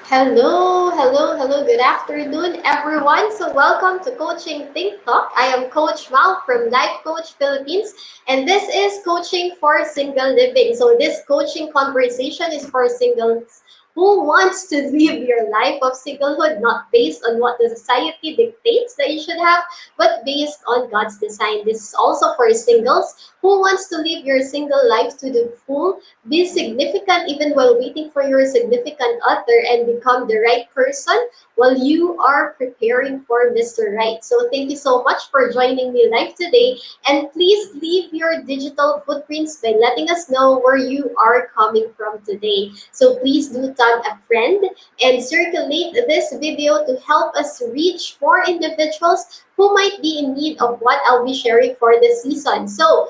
Hello, good afternoon, everyone. So, welcome to Coaching Think Talk. I am Coach Mal from Life Coach Philippines, and this is Coaching for Single Living. So, this coaching conversation is for singles who wants to live your life of singlehood, not based on what the society dictates that you should have, but based on God's design. This is also for singles who wants to live your single life to the full, be significant even while waiting for your significant other, and become the right person while you are preparing for Mr. Right. So thank you so much for joining me live today. And please leave your digital footprints by letting us know where you are coming from today. So please do tag a friend and circulate this video to help us reach more individuals who might be in need of what I'll be sharing for this season. So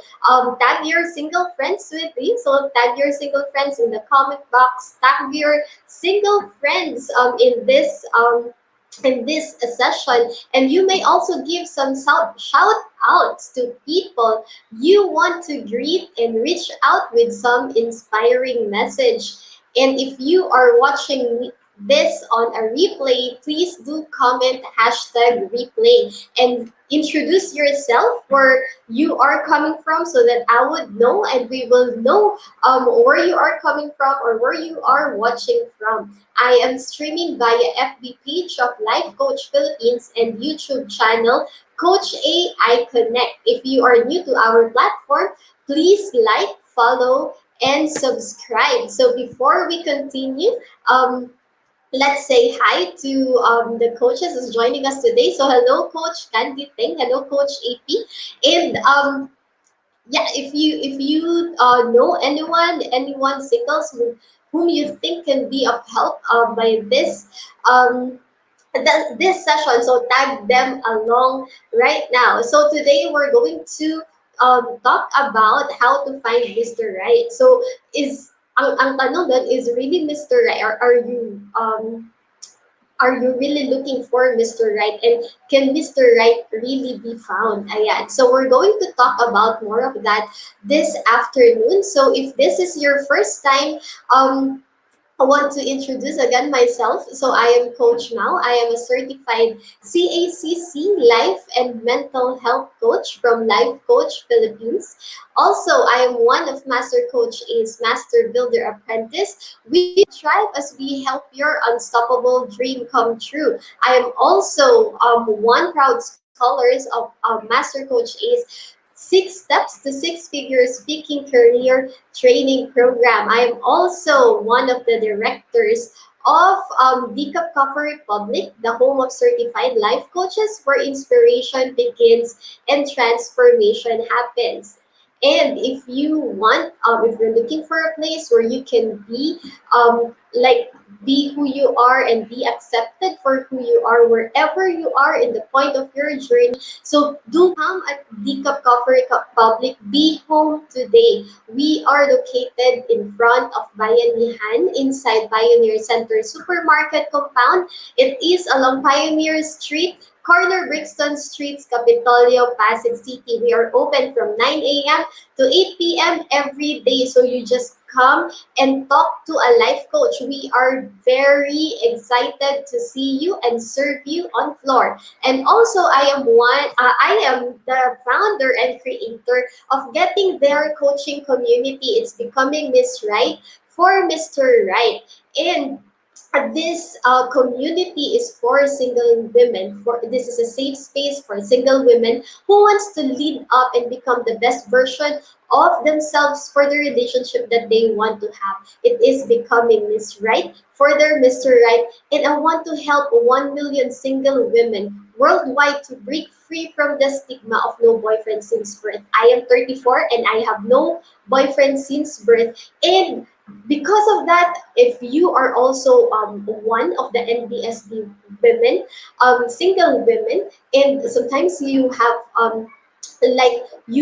tag your single friends with me. So tag your single friends in the comment box. Tag your single friends in this session, and you may also give some shout outs to people you want to greet and reach out with some inspiring message. And if you are watching this on a replay, please do comment hashtag replay and introduce yourself where you are coming from so that I would know and we will know where you are coming from or where you are watching from. I am streaming via FB page of Life Coach Philippines and YouTube channel Coach AI Connect. If you are new to our platform, please like, follow, and subscribe. So before we continue, um, let's say hi to the coaches who's joining us today. So hello, Coach Candy Ting. Hello, Coach AP. And yeah, if you know anyone singles whom you think can be of help by um this session, so tag them along right now. So today we're going to talk about how to find Mr. Right. So is ang tanong doon is really Mr. Right, or are you really looking for Mr. Right? And can Mr. Right really be found? Ayan. So we're going to talk about more of that this afternoon. So if this is your first time, I want to introduce again myself. So I am Coach Mao. I am a certified CACC Life and Mental Health Coach from Life Coach Philippines. Also, I am one of Master Coach A's Master Builder Apprentice. We thrive as we help your unstoppable dream come true. I am also one proud scholars of Master Coach A's Six Steps to Six Figure Speaking Career Training Program. I am also one of the directors of Decaf Coffee Republic, the home of certified life coaches where inspiration begins and transformation happens. And if you're looking for a place where you can be who you are and be accepted for who you are wherever you are in the point of your journey, so do come at Decaf Coffee Republic. Be home today. We are located in front of Bayanihan inside Pioneer Center Supermarket compound. It is along Pioneer Street, corner Brixton Streets, Capitolio, Pasig City. We are open from 9 a.m. to 8 p.m. every day. So you just come and talk to a life coach. We are very excited to see you and serve you on floor. And also, I am the founder and creator of Getting Their Coaching Community. It's becoming Miss Right for Mr. Right. And this community is for single women. This is a safe space for single women who wants to lead up and become the best version of themselves for the relationship that they want to have. It is becoming Miss Right for their Mr. Right, and I want to help 1 million single women worldwide to break free from the stigma of no boyfriend since birth. I am 34 and I have no boyfriend since birth, and because of that, if you are also one of the NBSD women, single women, and sometimes you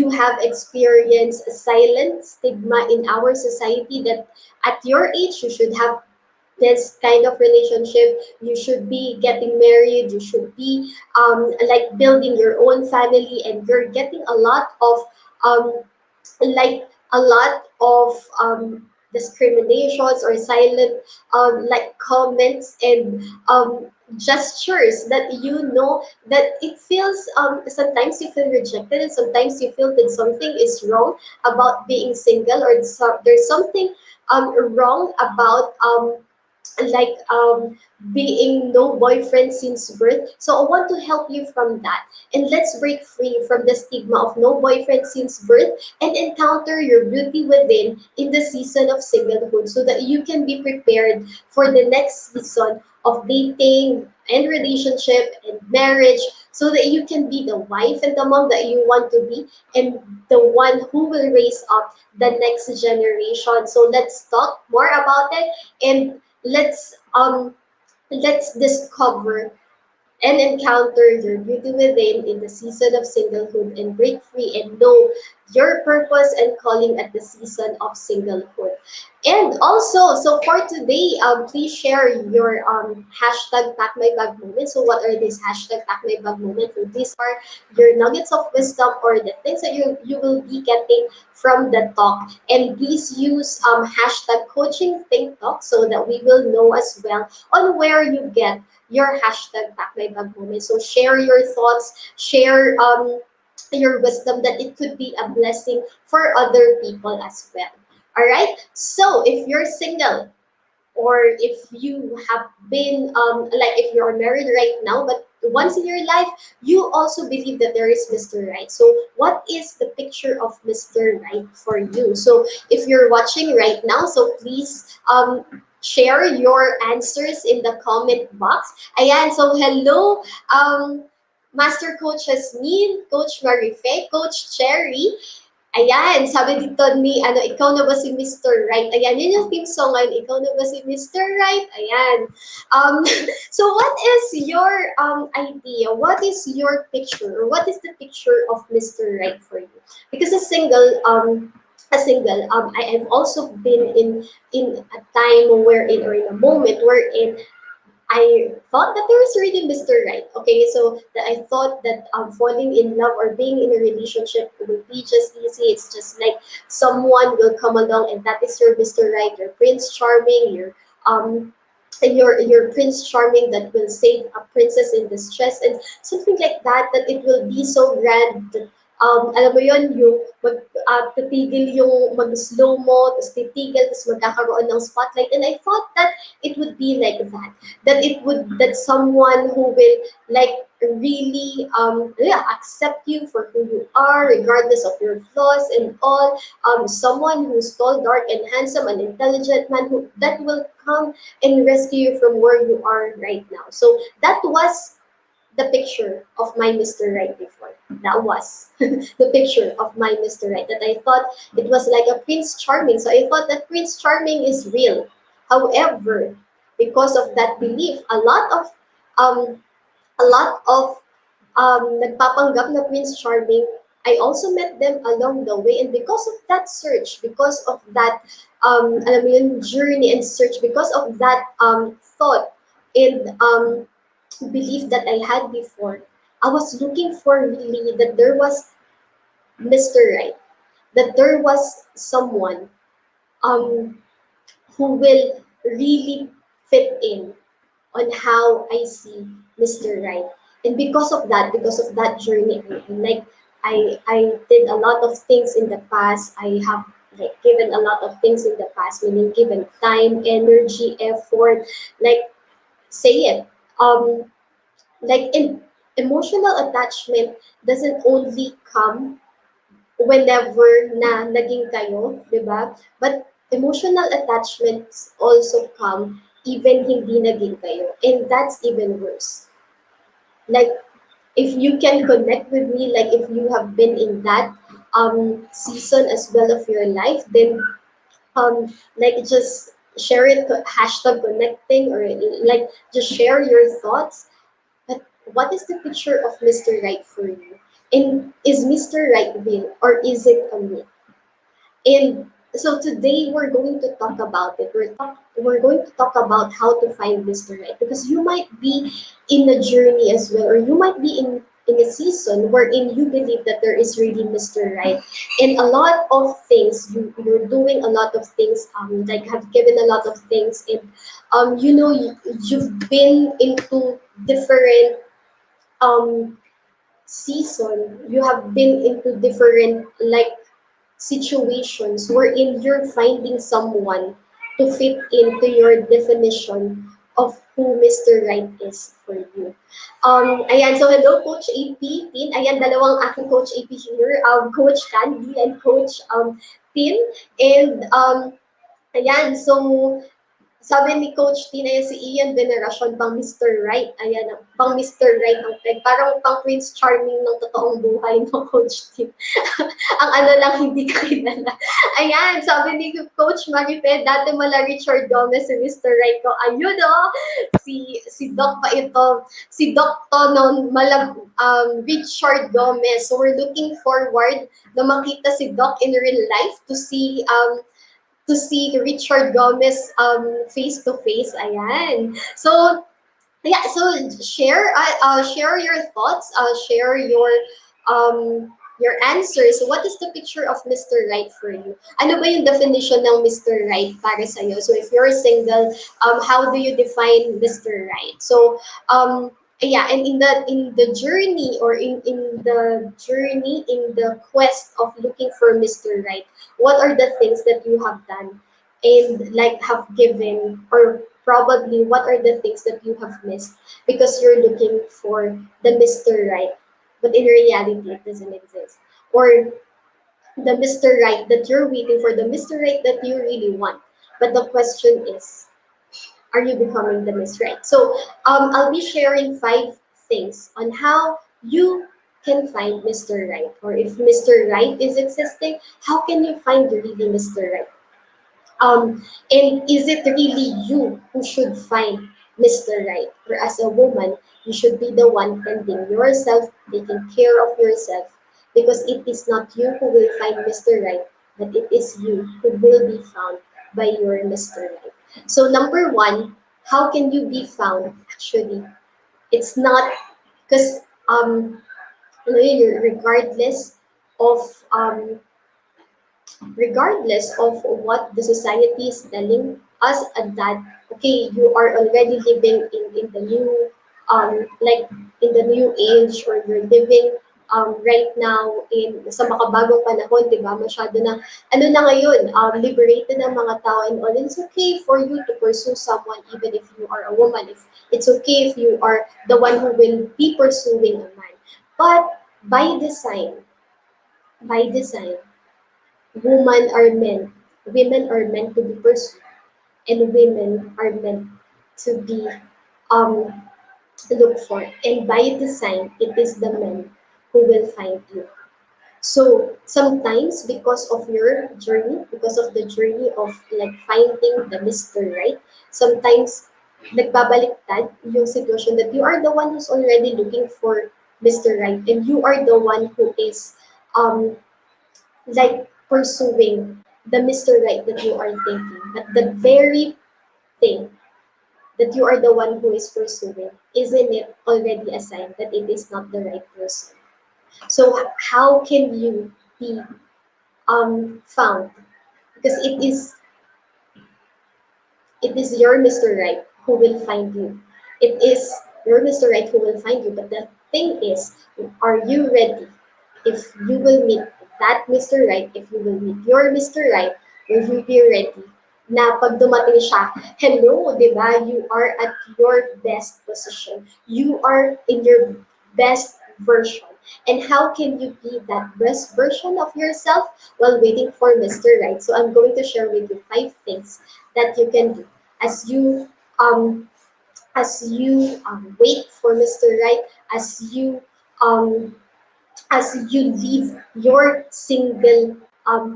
have experienced silent stigma in our society that at your age you should have this kind of relationship, you should be getting married, you should be building your own family, and you're getting a lot of um, like a lot of discriminations or silent like comments and gestures that you know that it feels sometimes you feel rejected and sometimes you feel that something is wrong about being single or there's something wrong about like being no boyfriend since birth. So I want to help you from that. And let's break free from the stigma of no boyfriend since birth and encounter your beauty within in the season of singlehood so that you can be prepared for the next season of dating and relationship and marriage so that you can be the wife and the mom that you want to be and the one who will raise up the next generation. So let's talk more about it and let's discover and encounter your beauty within in the season of singlehood and break free and know your purpose and calling at the season of singlehood. And also, so for today, please share your hashtag pack my bag moment. So what are these hashtag pack my bag moment? So these are your nuggets of wisdom or the things that you will be getting from the talk. And please use hashtag coaching think talk so that we will know as well on where you get your hashtag back my bag moment. So share your thoughts, share your wisdom that it could be a blessing for other people as well. All right. So if you're single, or if you have been like if you're married right now but once in your life you also believe that there is Mr. Right, so what is the picture of Mr. Right for you? So if you're watching right now, so please share your answers in the comment box. Ayan, so hello, Master Coach Jasmine, Coach Marife, Coach Cherry. Ayan, sabi dito ni, ano, ikaw na ba si Mr. Right? Ayan, yun yung theme song ngayon, ikaw na ba si Mr. Right? Ayan. Um, so what is your idea? What is your picture? Or what is the picture of Mr. Right for you? Because I have also been in a time wherein, or in a moment wherein I thought that there was really Mr. Right. Okay, so that I thought that falling in love or being in a relationship would be just easy. It's just like someone will come along and that is your Mr. Right, your Prince Charming, um your Prince Charming that will save a princess in distress and something like that. That it will be so grand. That, alam mo yun, yung titigil yung mag-slow mo, tapos titigil, tapos magkakaroon ng spotlight. And I thought that it would be like that. That someone who will like really yeah, accept you for who you are regardless of your flaws and all, someone who's tall, dark and handsome, an intelligent man who that will come and rescue you from where you are right now. So that was the picture of my Mr. Right before. That was the picture of my Mr. Right, that I thought it was like a Prince Charming. So I thought that Prince Charming is real. However, because of that belief, um, a lot of nagpapanggap na Prince Charming, I also met them along the way. And because of that search, because of that alam mo yun, journey and search, because of that thought and belief that I had before, I was looking for really that there was Mr. Right, that there was someone um, who will really fit in on how I see Mr. Right. And because of that journey, I did a lot of things in the past. I have like given a lot of things in the past, meaning given time, energy, effort, like say it. Like in emotional attachment doesn't only come whenever na naging kayo, di ba? But emotional attachments also come even hindi naging kayo. And that's even worse. Like, if you can connect with me, like if you have been in that season as well of your life, then like just share it, hashtag connecting, or like just share your thoughts. But what is the picture of Mr. Right for you? And is Mr. Right real or is it a myth? And so today we're going to talk about it. We're going to talk about how to find Mr. Right because you might be in a journey as well, or you might be in a season wherein you believe that there is really Mr. Right, and a lot of things you're doing a lot of things, like have given a lot of things, and you've been into different um season, you have been into different like situations wherein you're finding someone to fit into your definition of who Mr. Right is for you. Ayan, so hello Coach AP, Tin. Ayan, dalawang aking Coach AP here, Coach Candy and Coach Tin. And ayan, so sabi ni Coach Tina, yan si Ian Veneracion, pang Mr. Right. Ayan, pang Mr. Right ng peg. Parang pang Prince Charming ng totoong buhay ng Coach Tina. Ang ano lang, hindi ka kilala. Ayan, sabi ni Coach Mariped, dati mala Richard Gomez si Mr. Right ko. Ayun o, si Doc pa ito. Si Doc to noon, mala Richard Gomez. So we're looking forward na makita si Doc in real life to see Richard Gomez face to face. Ayan. So yeah, so share your thoughts, share your answers. So what is the picture of Mr. Right for you? Ano ba yung definition ng Mr. Right para sa iyo? So if you're single, how do you define Mr. Right? So yeah, and in the journey, or in the quest of looking for Mr. Right, what are the things that you have done and like have given, or probably what are the things that you have missed because you're looking for the Mr. Right, but in reality it doesn't exist, or the Mr. Right that you're waiting for, the Mr. Right that you really want, but the question is, are you becoming the Miss Right? So I'll be sharing 5 things on how you can find Mr. Right, or if Mr. Right is existing, how can you find really Mr. Right? And is it really you who should find Mr. Right? Or as a woman, you should be the one tending yourself, taking care of yourself, because it is not you who will find Mr. Right, but it is you who will be found by your Mr. Right. So number one, how can you be found? Actually, it's not because regardless of what the society is telling us, at that, okay, you are already living in the new like in the new age, or you're living right now in sa makabagong panahon, di ba? Masyado na ano na ngayon, liberated ang mga tao and all. It's okay for you to pursue someone even if you are a woman. If it's okay if you are the one who will be pursuing a man. But by design, women are meant to be pursued, and women are meant to be um, looked for. And by design, it is the men who will find you. So sometimes, because of the journey of like finding the Mr. Right, sometimes nagbabaliktad yung situation that you are the one who's already looking for Mr. Right, and you are the one who is um, like pursuing the Mr. Right that you are thinking. But the very thing that you are the one who is pursuing, isn't it already a sign that it is not the right person? So how can you be found? Because it is your Mr. Right who will find you. It is your Mr. Right who will find you. But the thing is, are you ready? If you will meet that Mr. Right, if you will meet your Mr. Right, will you be ready na pag dumating siya, hello, di ba? You are at your best position. You are in your best version. And how can you be that best version of yourself while waiting for Mr. Right? So I'm going to share with you 5 things that you can do as you um wait for Mr. Right, as you um live your single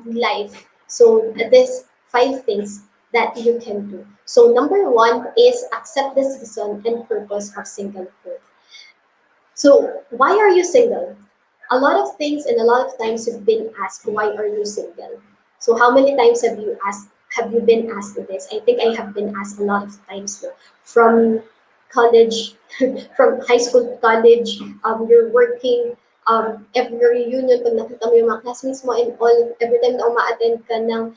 life. So there's 5 things that you can do. So number one is accept the season and purpose of singlehood. So why are you single? A lot of things and a lot of times you've been asked, why are you single? So how many times have you been asked this? I think I have been asked a lot of times, no? From college, from high school to college, you're working, every reunion, pag nakita mo yung mga classmates mo and all, every time na uma-attend ka ng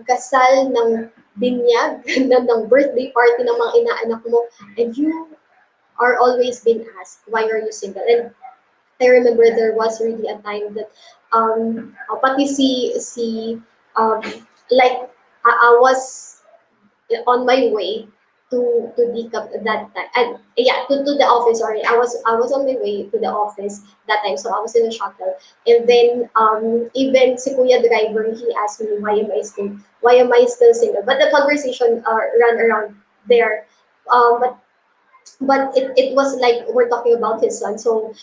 kasal, ng binyag, ng birthday party ng mga inaanak mo, and you are always being asked, why are you single? And I remember there was really a time that pati um, like I was on my way to DCAP at that time. And yeah, to the office. Sorry, I was on my way to the office that time. So I was in a shuttle, and then even si Kuya driver, he asked me why am I still single? But the conversation ran around there. But it was like we're talking about his son. So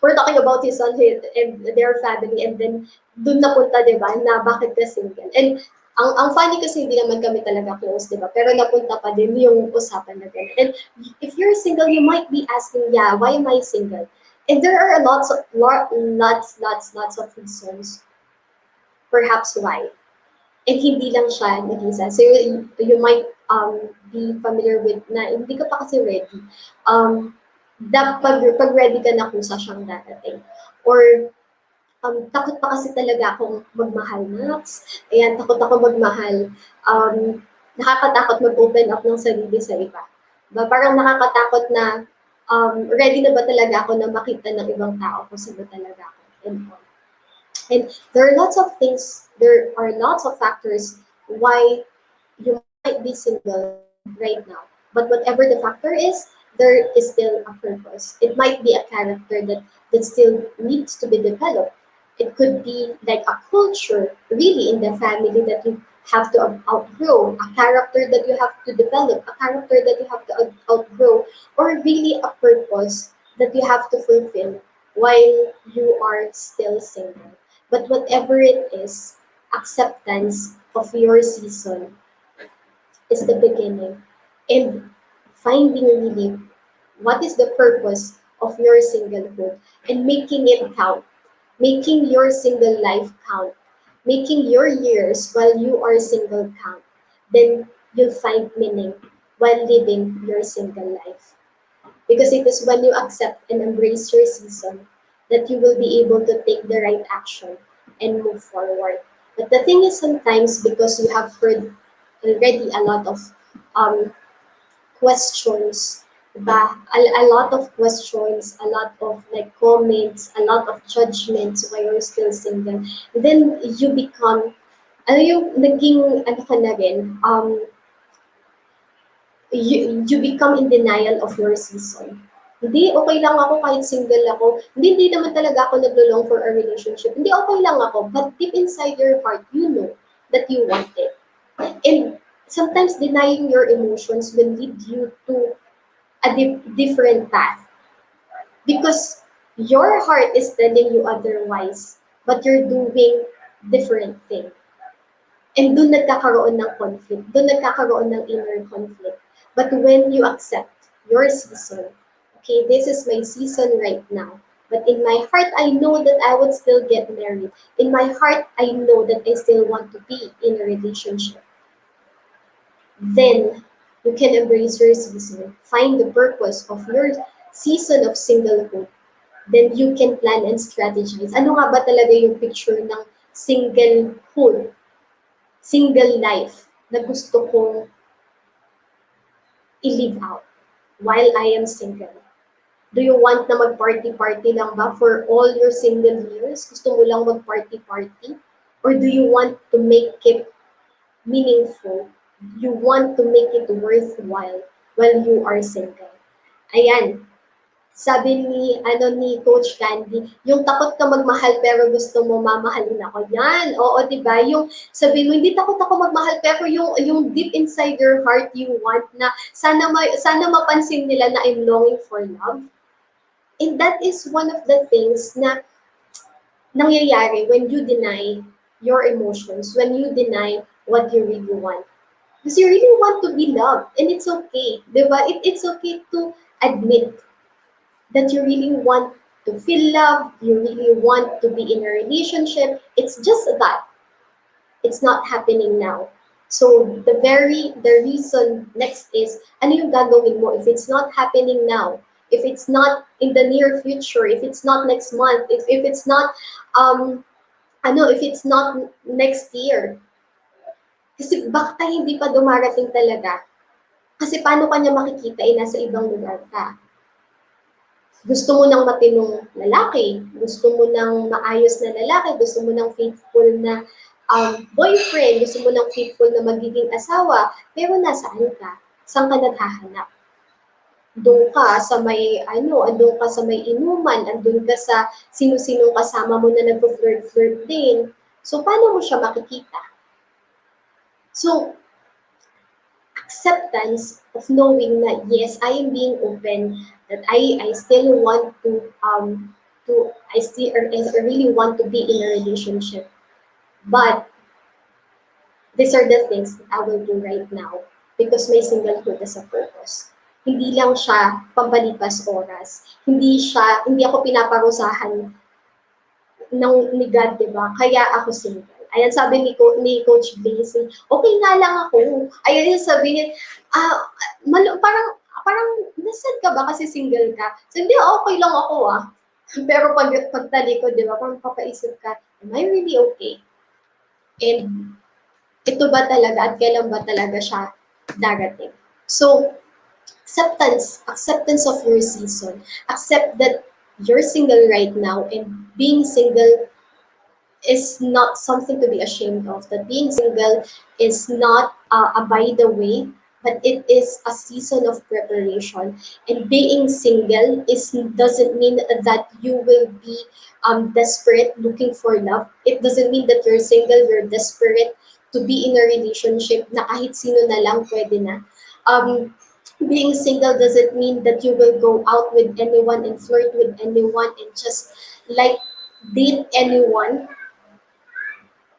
we're talking about his son and their family, and then dun napunta, di ba, na bakit ka single. And ang funny kasi hindi naman kami talaga close, di ba? Pero napunta pa din yung usapan na ganun. And if you're single, you might be asking, yeah, why am I single? And there are lots of reasons, perhaps why. And hindi lang siya nag-isa. So you might be familiar with na hindi ka pa kasi ready. Pag ready ka na, kusa siyang darating. Or takot pa kasi talaga akong magmahal, Max. Ayan, takot ako magmahal. Nakakatakot mag-open up ng sarili sa iba. Ba, parang nakakatakot na ready na ba talaga ako na makita ng ibang tao kung sino talaga ako. And all. And there are lots of factors why you might be single right now. But whatever the factor is, there is still a purpose. It might be a character that still needs to be developed. It could be like a culture, really, in the family that you have to outgrow, a character that you have to develop, a character that you have to outgrow, or really a purpose that you have to fulfill while you are still single. But whatever it is, acceptance of your season is the beginning. And finding really what is the purpose of your singlehood and making it count, making your single life count, making your years while you are single count, then you'll find meaning while living your single life. Because it is when you accept and embrace your season that you will be able to take the right action and move forward. But the thing is, sometimes because you have heard already a lot of um, questions, a lot of questions, a lot of like comments, a lot of judgments why you're still single, then you become, ano yung naging, ano ka na rin, you become in denial of your season. Hindi, okay lang ako kahit single ako. Hindi naman talaga ako naglo-long for a relationship. Hindi, okay lang ako. But deep inside your heart, you know that you want it. And sometimes denying your emotions will lead you to a different path. Because your heart is telling you otherwise, but you're doing different thing. And doon nagkakaroon ng conflict. Doon nagkakaroon ng inner conflict. But when you accept your season, okay, this is my season right now. But in my heart, I know that I would still get married. In my heart, I know that I still want to be in a relationship. Then you can embrace your season, find the purpose of your season of singlehood. Then you can plan and strategize. Ano nga ba talaga yung picture ng singlehood, single life na gusto kong i-live out while I am single? Do you want na mag-party-party lang ba for all your single years? Gusto mo lang mag-party-party? Or do you want to make it meaningful? You want to make it worthwhile while you are single? Ayan, sabi ni Coach Candy, yung takot ka magmahal pero gusto mo mamahalin ako. Yan, oo, 'di ba? Yung sabi mo, hindi takot ako magmahal pero yung deep inside your heart you want na sana mapansin nila na I'm longing for love. And that is one of the things na nangyayari when you deny your emotions, when you deny what you really want. Because you really want to be loved, and it's okay, di ba? It's okay to admit that you really want to feel loved, you really want to be in a relationship. It's just that it's not happening now. So the reason next is ano yung gagawin mo if it's not happening now, if it's not in the near future, if it's not next month, if it's not um if it's not next year. Kasi baka hindi pa dumarating talaga. Kasi paano kanya makikita nasa ibang lugar ka? Gusto mo ng matinong lalaki, gusto mo ng maayos na lalaki, gusto mo ng faithful na boyfriend, gusto mo ng faithful na magiging asawa, pero nasaan ka? Saan ka naghahanap? Doon ka sa may andun ka sa may inuman, andun ka sa sino-sinong kasama mo na nagpo-flirt-flirt din. So, paano mo siya makikita? So, acceptance of knowing that yes, I am being open, that I still want to I really want to be in a relationship. But these are the things that I will do right now because my singlehood has a purpose. Hindi lang siya pambalipas oras. Hindi ako pinaparusahan ni God, di ba? Kaya ako single. Ayan, sabi ni Coach Blaze, okay nga lang ako. Ayan yung sabi niya, parang, nasad ka ba kasi single ka? So, hindi, okay lang ako ah. Pero pagtalikod, di ba, parang papaisip ka, am I really okay? And ito ba talaga at kailan ba talaga siya darating? So, acceptance of your season. Accept that you're single right now and being single is not something to be ashamed of. That being single is not a by the way, but it is a season of preparation. And being single doesn't mean that you will be desperate looking for love. It doesn't mean that you're single, you're desperate to be in a relationship na kahit sino na lang pwede na. Being single doesn't mean that you will go out with anyone and flirt with anyone and just like date anyone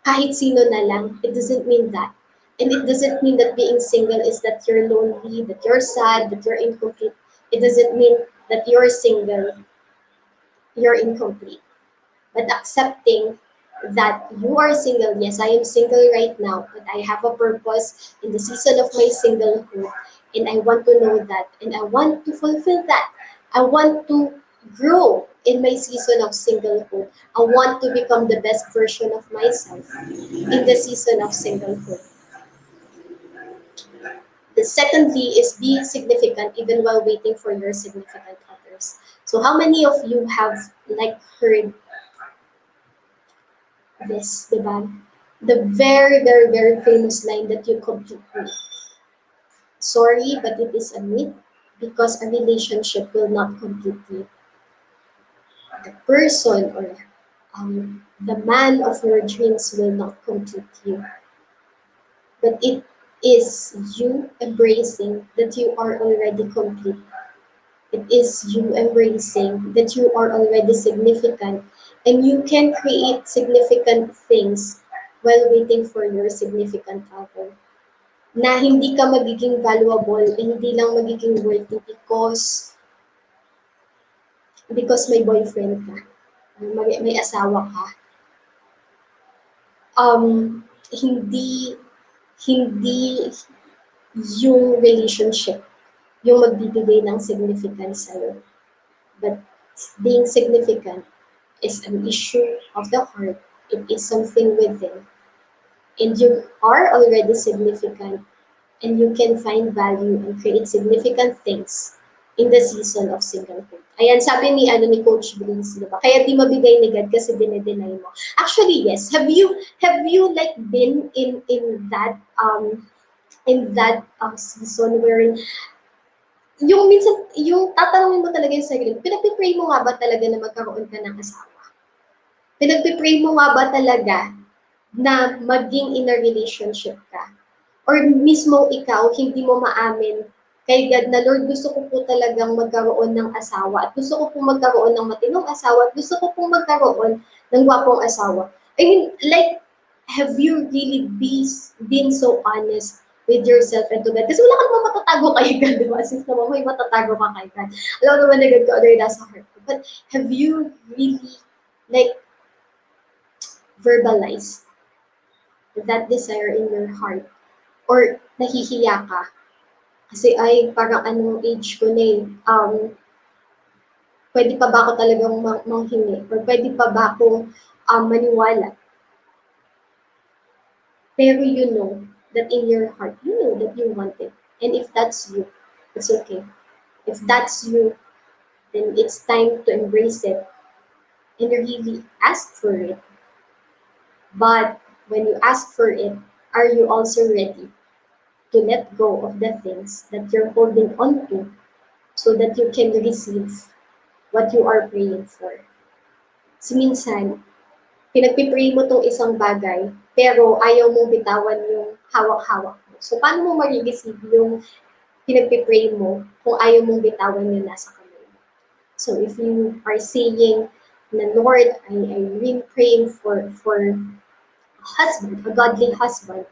kahit sino na lang. It doesn't mean that. And it doesn't mean that being single is that you're lonely, that you're sad, that you're incomplete. It doesn't mean that you're single, you're incomplete. But accepting that you are single, yes, I am single right now, but I have a purpose in the season of my singlehood, and I want to know that, and I want to fulfill that. I want to grow in my season of singlehood. I want to become the best version of myself in the season of singlehood. The secondly is being significant even while waiting for your significant others. So how many of you have like heard this, diba? The very, very, very famous line that you complete with. Sorry, but it is a myth because a relationship will not complete you. The person or the man of your dreams will not complete you. But it is you embracing that you are already complete. It is you embracing that you are already significant and you can create significant things while waiting for your significant other. Na hindi ka magiging valuable, hindi lang magiging worthy because may boyfriend ka, may asawa ka. Hindi hindi yung relationship yung magbibigay ng significance sa'yo. But being significant is an issue of the heart. It is something within. And you are already significant and you can find value and create significant things in the season of singlehood. Ayan, sabi ni Coach Breeze, di ba? Kaya di mabigay ni God kasi dinedeny mo. Actually, yes. Have you like been in that season wherein yung minsan, yung tatanungin mo talaga yung sarili mo, pinagpipray mo nga ba talaga na magkaroon ka ng asawa? Pinagpipray mo nga ba talaga na maging in a relationship ka? Or mismo ikaw, hindi mo maamin kay God na, Lord, gusto ko po talagang magkaroon ng asawa at gusto ko po magkaroon ng matinong asawa at gusto ko po magkaroon ng gwapong asawa. I mean, like, have you really been so honest with yourself and to God? Kasi wala ka naman matatago kay God, di ba? Since naman may matatago ka kay God. Alam naman na God ko ano yung nasa heart ko. But have you really, like, verbalized that desire in your heart or nahihiya ka. Kasi ay, parang anong age ko na eh. Pwede pa ba ako talagang manghingi? Or pwede pa ba akong maniwala? Pero you know that in your heart, you know that you want it. And if that's you, it's okay. If that's you, then it's time to embrace it and really ask for it. But when you ask for it, are you also ready to let go of the things that you're holding on to so that you can receive what you are praying for? So minsan, pinagpipray mo tong isang bagay, pero ayaw mong bitawan yung hawak-hawak mo. So paano mo ma-receive yung pinagpipray mo kung ayaw mong bitawan yung nasa kamay mo? So if you are saying na Lord, I'm really praying for a husband, a godly husband,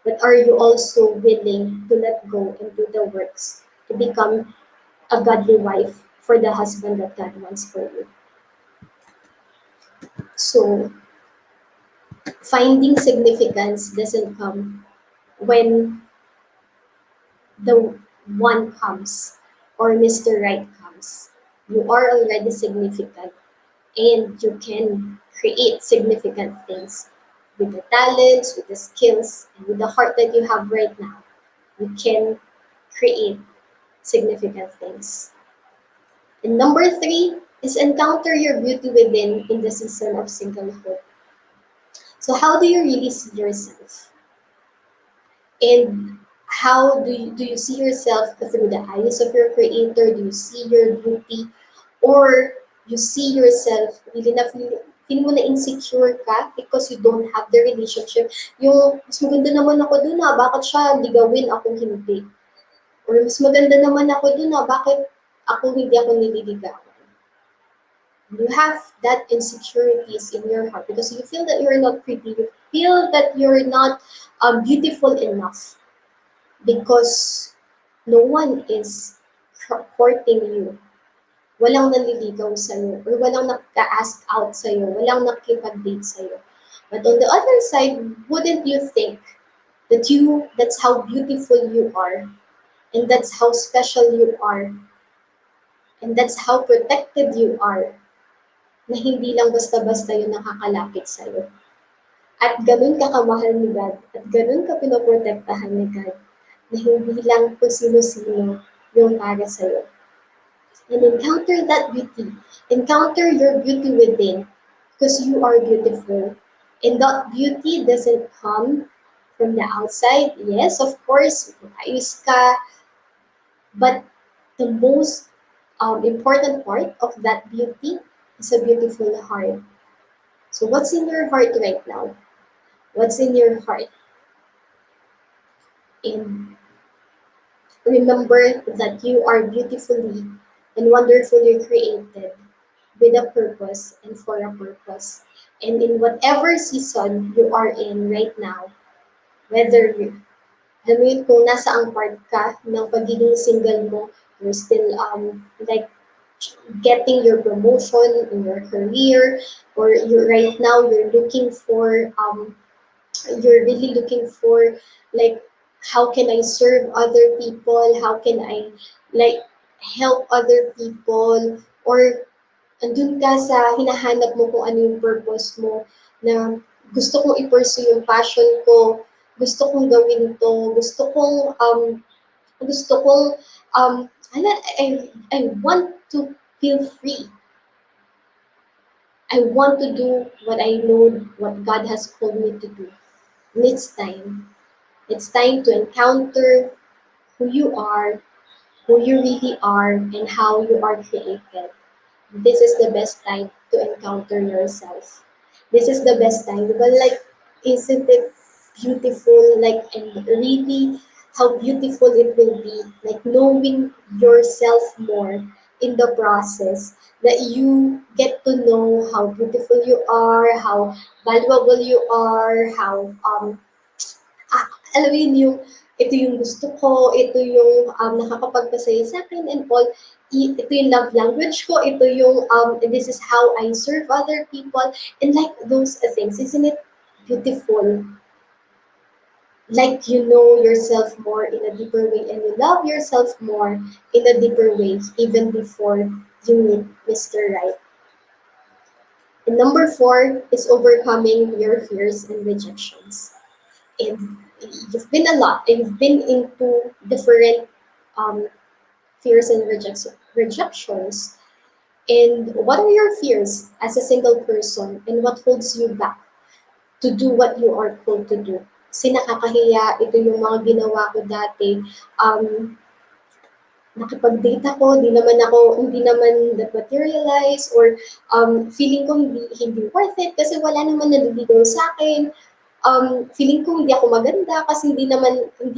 but are you also willing to let go and do the works to become a godly wife for the husband that God wants for you? So finding significance doesn't come when the one comes or Mr. Right comes. You are already significant and you can create significant things with the talents, with the skills, and with the heart that you have right now. You can create significant things. And number three is encounter your beauty within in the season of singlehood. So how do you really see yourself? And how do you see yourself through the eyes of your creator? Do you see your beauty? Or you see yourself, really na feeling mo na insecure ka because you don't have the relationship. Yung, mas maganda naman ako dun bakit siya ligawin akong hindi? Or mas maganda naman ako dun bakit hindi ako nililigawan? You have that insecurities in your heart because you feel that you're not pretty, you feel that you're not beautiful enough because no one is courting you. Walang nanliligaw sa'yo or walang nagka-ask out sa'yo, walang nakikipag-date sa'yo. But on the other side, wouldn't you think that that's how beautiful you are and that's how special you are and that's how protected you are na hindi lang basta-basta yung nakakalapit sa'yo. At ganun ka kamahal ni God at ganun ka pinoprotektahan ni God na hindi lang kung sino-sino yung para sa'yo. And encounter that beauty. Encounter your beauty within because you are beautiful. And that beauty doesn't come from the outside. Yes, of course, ayos ka. But the most important part of that beauty is a beautiful heart. So what's in your heart right now? What's in your heart? And remember that you are beautifully and wonderfully created with a purpose and for a purpose. And in whatever season you are in right now, whether alam mo yun, kung nasa ang part ka ng pagiging single mo, you're still like getting your promotion in your career, or you right now you're really looking for like how can I serve other people, how can I like help other people, or andun ka sa hinahanap mo kung ano yung purpose mo, na gusto kong i-pursue yung passion ko, gusto kong gawin to, gusto kong, I want to feel free. I want to do what I know, what God has called me to do. And it's time. It's time to encounter who who you really are, and how you are created. This is the best time to encounter yourself. This is the best time. But like, isn't it beautiful? Like, and really how beautiful it will be. Like knowing yourself more in the process. That you get to know how beautiful you are, how valuable you are, how alam mo yun yung ito yung gusto ko, ito yung nakakapagpasaya sa akin and all, ito yung love language ko, ito yung this is how I serve other people, and like those things, isn't it beautiful? like you know yourself more in a deeper way and you love yourself more in a deeper way even before you meet Mr. Right. And number four is overcoming your fears and rejections. And you've been into different um, fears and rejections. And what are your fears as a single person and what holds you back to do what you are called to do? Kasi nakakahiya, ito yung mga ginawa ko dati. Um, nakipag-date ako, hindi naman materialize or feeling ko hindi worth it kasi wala naman naliligaw sa akin. Feeling ko hindi ako maganda kasi hindi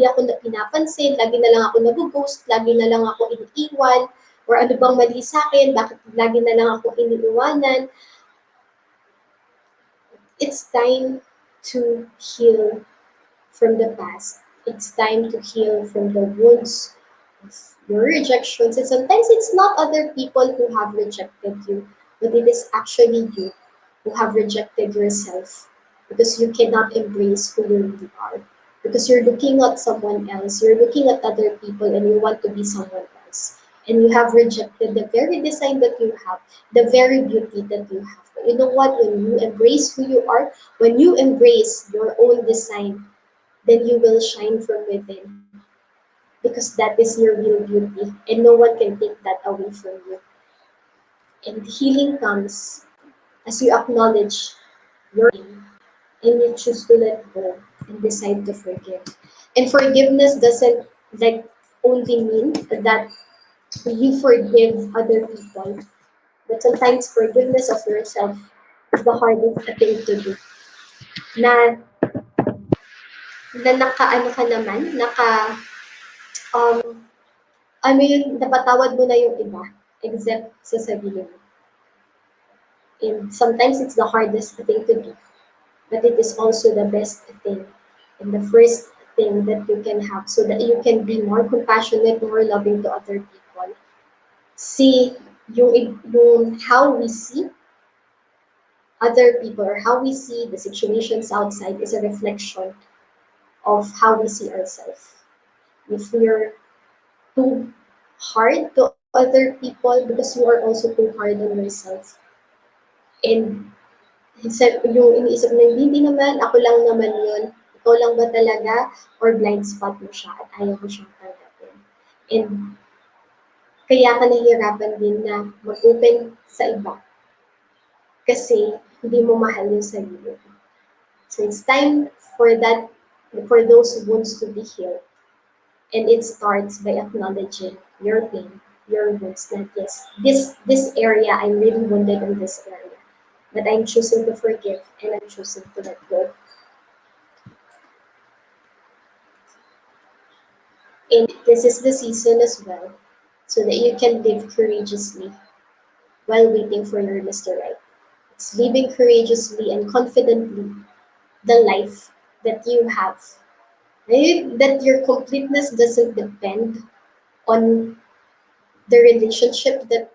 ako na pinapansin, lagi na lang ako nag-ghost, lagi na lang ako iniiwan, or ano bang mali sa akin, bakit lagi na lang ako iniiwanan. It's time to heal from the past. It's time to heal from the wounds of your rejections. And sometimes it's not other people who have rejected you, but it is actually you who have rejected yourself because you cannot embrace who you really are. Because you're looking at someone else, you're looking at other people, and you want to be someone else. And you have rejected the very design that you have, the very beauty that you have. But you know what? When you embrace who you are, when you embrace your own design, then you will shine from within because that is your real beauty and no one can take that away from you. And healing comes as you acknowledge your pain and you choose to let go and decide to forgive. And forgiveness doesn't like only mean that you forgive other people, but sometimes forgiveness of yourself is the hardest thing to do. Na na nakaano ka naman, um I mean, napatawad mo na yung iba, except sa sarili mo. And sometimes it's the hardest thing to do, but it is also the best thing and the first thing that you can have so that you can be more compassionate, more loving to other people. See, yung how we see other people or how we see the situations outside is a reflection of how we see ourselves. If we're too hard to other people because you are also too hard on yourself. And yung iniisip na hindi naman, ako lang naman yun, ikaw lang ba talaga, or blind spot mo siya at ayaw mo siyang tanggapin. And kaya ka nahihirapan din na mag-open sa iba kasi hindi mo mahal yung sarili mo. So it's time for those wounds to be healed. And it starts by acknowledging your pain, your wounds, that yes, this area I'm really wounded in this area. But I'm choosing to forgive and I'm choosing to let go. And this is the season as well, so that you can live courageously while waiting for your Mr. Right. It's living courageously and confidently the life that you have. Right? That your completeness doesn't depend on the relationship that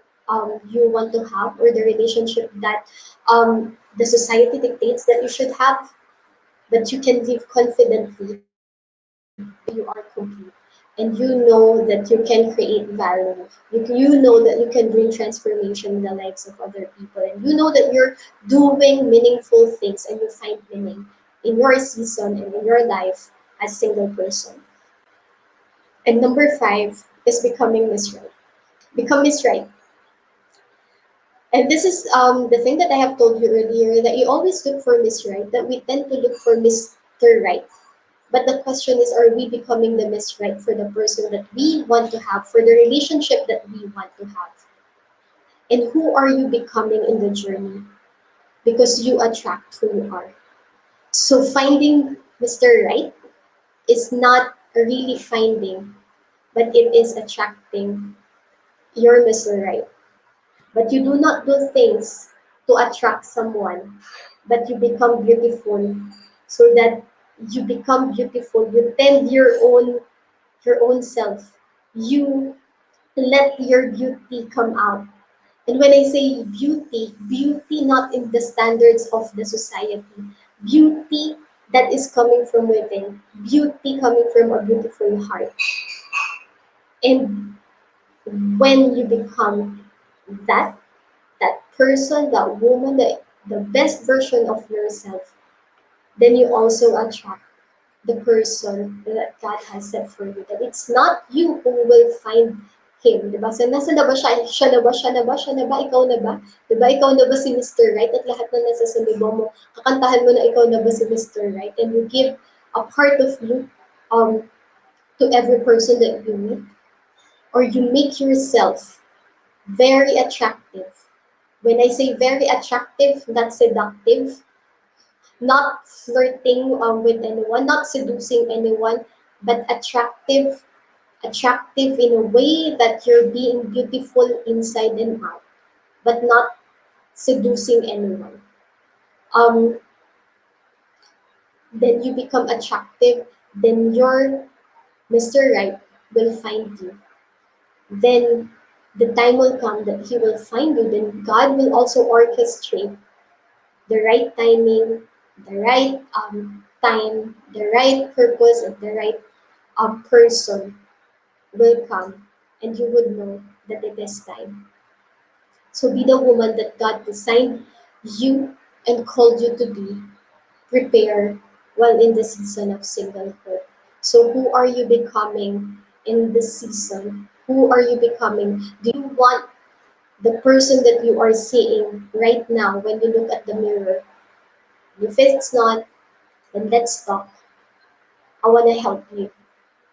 you want to have or the relationship that the society dictates that you should have, but you can live confidently you are complete and you know that you can create value. You know that you can bring transformation in the lives of other people, and you know that you're doing meaningful things and you find meaning in your season and in your life as a single person. And number five is becoming Miss Right. Become Miss Right. And this is the thing that I have told you earlier, that you always look for Miss Right, that we tend to look for Mr. Right. But the question is, are we becoming the Miss Right for the person that we want to have, for the relationship that we want to have? And who are you becoming in the journey? Because you attract who you are. So finding Mr. Right is not really finding, but it is attracting your Mr. Right. But you do not do things to attract someone, but you become beautiful so that you become beautiful. You tend your own self. You let your beauty come out. And when I say beauty, beauty not in the standards of the society. Beauty that is coming from within, beauty coming from a beautiful heart. And when you become that, that person, that woman, the best version of yourself, then you also attract the person that God has set for you. That it's not you who will find him. Diba? So, nasa na ba siya? Siya na ba? Siya na ba? Siya na ba? Ikaw na ba? Diba? Ikaw na ba si Mr. Right? At lahat na nasa sa libo mo, kakantahan mo na ikaw na ba si Mr. Right? And you give a part of you um, to every person that you meet. Or you make yourself very attractive. When I say very attractive, not seductive, not flirting with anyone, not seducing anyone, but attractive in a way that you're being beautiful inside and out, but not seducing anyone. Um, then you become attractive, then your Mr. Right will find you. Then the time will come that he will find you, then God will also orchestrate the right timing, the right time, the right purpose, and the right person will come, and you would know that it is time. So be the woman that God designed you and called you to be. Prepare while in the season of singlehood. So who are you becoming in this season? Who are you becoming? Do you want the person that you are seeing right now when you look at the mirror? If it's not, then let's talk. I want to help you.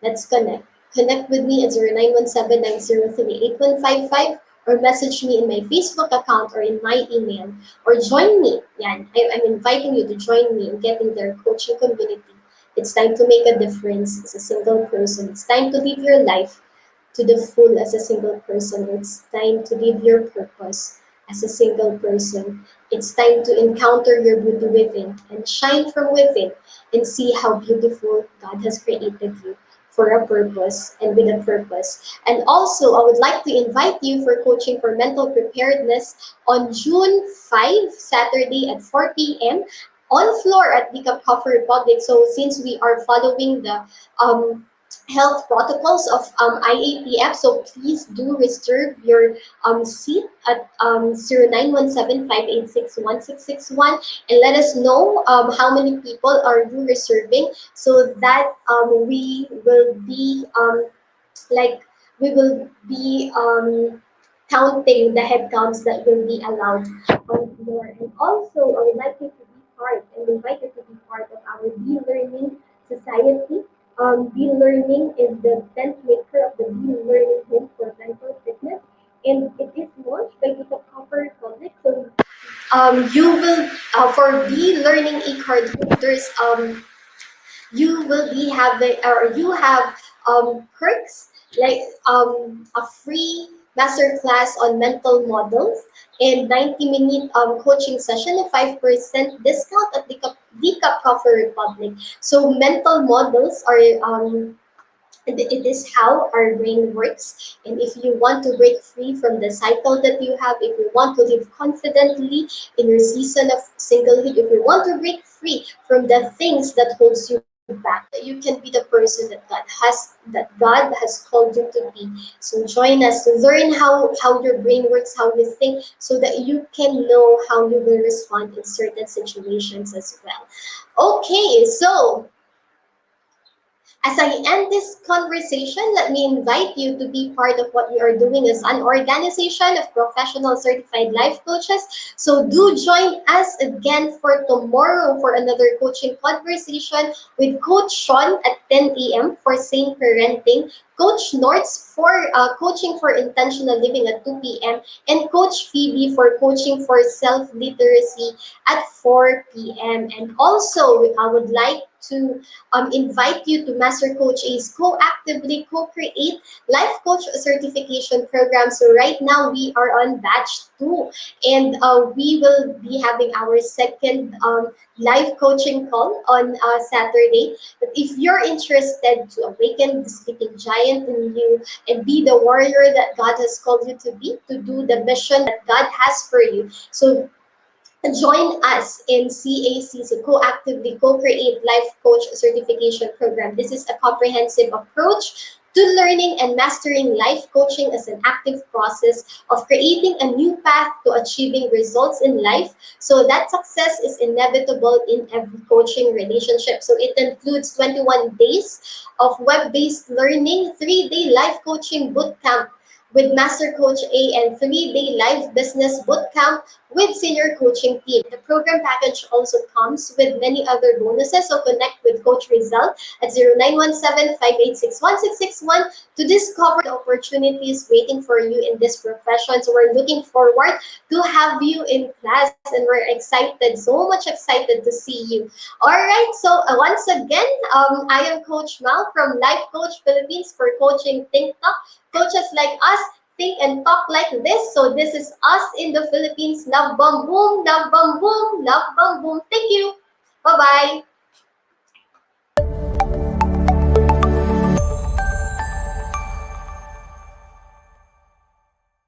Let's connect. Connect with me at 0917-903-8155 or message me in my Facebook account or in my email or join me. Yan, I'm inviting you to join me in getting their coaching community. It's time to make a difference as a single person. It's time to live your life to the full as a single person. It's time to live your purpose as a single person. It's time to encounter your beauty within and shine from within and see how beautiful God has created you for a purpose and with a purpose. And also, I would like to invite you for coaching for mental preparedness on June 5, Saturday at 4 p.m. on floor at the Coffee Republic. So since we are following the health protocols of IATF. So please do reserve your seat at 0917-586-1661 and let us know how many people are you reserving so that we will be like we will be counting the head counts that will be allowed on floor. And also, I would like you to be part and invite you to be part of our Be Learning Society. Be Learning is the 10th maker of the Be Learning Home for Mental Fitness, and it is launched by the Copper Republic. So you will for Be Learning e-card holders, you will be having or you have perks like a free masterclass on mental models and 90-minute coaching session, a 5% discount at the Cup Coffee Republic. So mental models are it is how our brain works. And if you want to break free from the cycle that you have, if you want to live confidently in your season of singlehood, if you want to break free from the things that holds you back, that you can be the person that God has called you to be. So join us to learn how your brain works, how you think, so that you can know how you will respond in certain situations as well. Okay, so as I end this conversation, let me invite you to be part of what we are doing as an organization of professional certified life coaches. So do join us again for tomorrow for another coaching conversation with Coach Sean at 10 a.m. for sane parenting, Coach Norts for coaching for intentional living at 2 p.m., and Coach Phoebe for coaching for self-literacy at 4 p.m. And also, I would like to invite you to Master Coach A's co-actively co-create life coach certification program. So right now we are on batch 2 and we will be having our second live coaching call on Saturday. But if you're interested to awaken the sleeping giant in you and be the warrior that God has called you to be, to do the mission that God has for you. So join us in CACC, co-actively co-create life coach certification program. This is a comprehensive approach to learning and mastering life coaching as an active process of creating a new path to achieving results in life so that success is inevitable in every coaching relationship. So it includes 21 days of web-based learning, 3-day life coaching bootcamp with Master Coach A, and 3-day live business bootcamp with senior coaching team. The program package also comes with many other bonuses, so connect with Coach Rizal at 0917-586-1661 to discover the opportunities waiting for you in this profession. So we're looking forward to have you in class, and we're excited, so much excited to see you. All right, so once again, I am Coach Mal from Life Coach Philippines for Coaching Think Talk. Coaches like us think and talk like this. So this is us in the Philippines. Love bomb boom, love bomb boom, love bomb boom. Thank you. Bye bye.